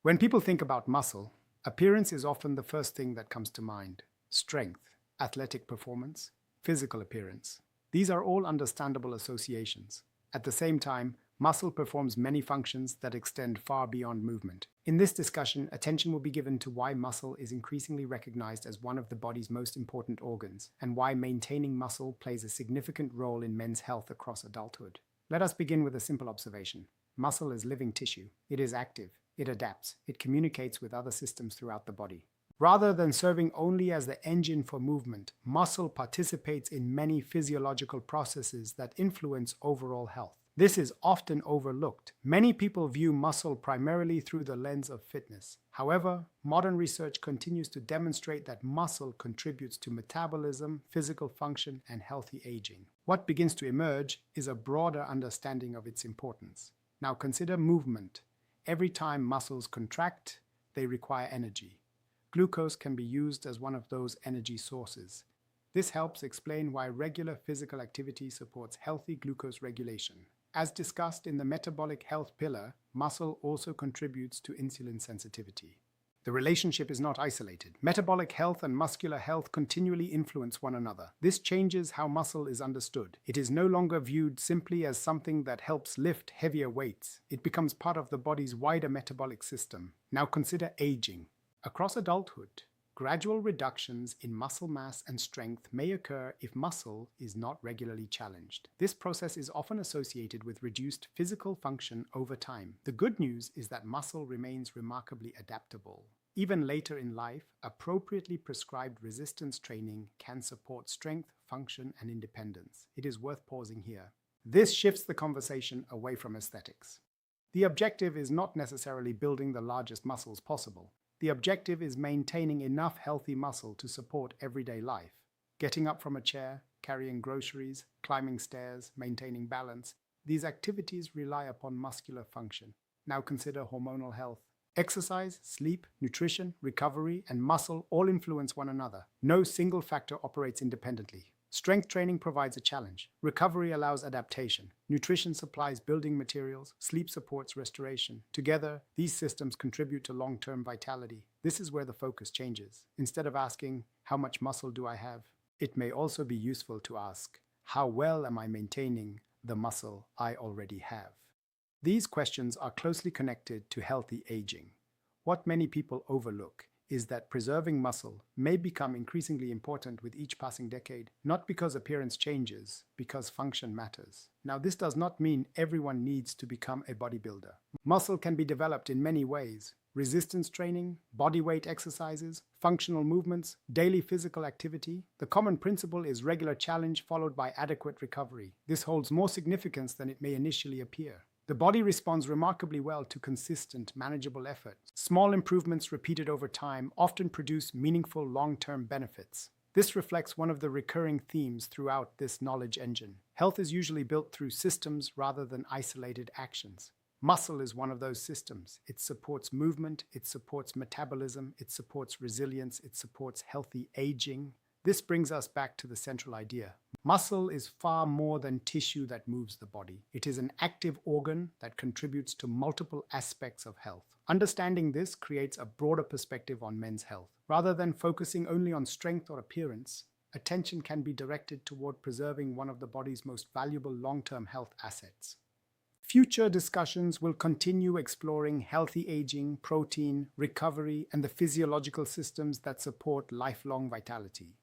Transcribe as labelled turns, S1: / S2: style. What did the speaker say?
S1: When people think about muscle, appearance is often the first thing that comes to mind. Strength, athletic performance, physical appearance. These are all understandable associations. At the same time, muscle performs many functions that extend far beyond movement. In this discussion, attention will be given to why muscle is increasingly recognized as one of the body's most important organs, and why maintaining muscle plays a significant role in men's health across adulthood. Let us begin with a simple observation. Muscle is living tissue. It is active. It adapts. It communicates with other systems throughout the body. Rather than serving only as the engine for movement, muscle participates in many physiological processes that influence overall health. This is often overlooked. Many people view muscle primarily through the lens of fitness. However, modern research continues to demonstrate that muscle contributes to metabolism, physical function, and healthy aging. What begins to emerge is a broader understanding of its importance. Now consider movement. Every time muscles contract, they require energy. Glucose can be used as one of those energy sources. This helps explain why regular physical activity supports healthy glucose regulation. As discussed in the metabolic health pillar, muscle also contributes to insulin sensitivity. The relationship is not isolated. Metabolic health and muscular health continually influence one another. This changes how muscle is understood. It is no longer viewed simply as something that helps lift heavier weights. It becomes part of the body's wider metabolic system. Now consider aging. Across adulthood, gradual reductions in muscle mass and strength may occur if muscle is not regularly challenged. This process is often associated with reduced physical function over time. The good news is that muscle remains remarkably adaptable. Even later in life, appropriately prescribed resistance training can support strength, function, and independence. It is worth pausing here. This shifts the conversation away from aesthetics. The objective is not necessarily building the largest muscles possible. The objective is maintaining enough healthy muscle to support everyday life. Getting up from a chair, carrying groceries, climbing stairs, maintaining balance. These activities rely upon muscular function. Now consider hormonal health. Exercise, sleep, nutrition, recovery, and muscle all influence one another. No single factor operates independently. Strength training provides a challenge. Recovery allows adaptation. Nutrition supplies building materials. Sleep supports restoration. Together, these systems contribute to long-term vitality. This is where the focus changes. Instead of asking, how much muscle do I have? It may also be useful to ask, how well am I maintaining the muscle I already have? These questions are closely connected to healthy aging. What many people overlook is that preserving muscle may become increasingly important with each passing decade, not because appearance changes, because function matters. Now, this does not mean everyone needs to become a bodybuilder. Muscle can be developed in many ways: resistance training, body weight exercises, functional movements, daily physical activity. The common principle is regular challenge followed by adequate recovery. This holds more significance than it may initially appear. The body responds remarkably well to consistent, manageable effort. Small improvements repeated over time often produce meaningful long-term benefits. This reflects one of the recurring themes throughout this knowledge engine. Health is usually built through systems rather than isolated actions. Muscle is one of those systems. It supports movement, it supports metabolism, it supports resilience, it supports healthy aging. This brings us back to the central idea. Muscle is far more than tissue that moves the body. It is an active organ that contributes to multiple aspects of health. Understanding this creates a broader perspective on men's health. Rather than focusing only on strength or appearance, attention can be directed toward preserving one of the body's most valuable long-term health assets. Future discussions will continue exploring healthy aging, protein, recovery, and the physiological systems that support lifelong vitality.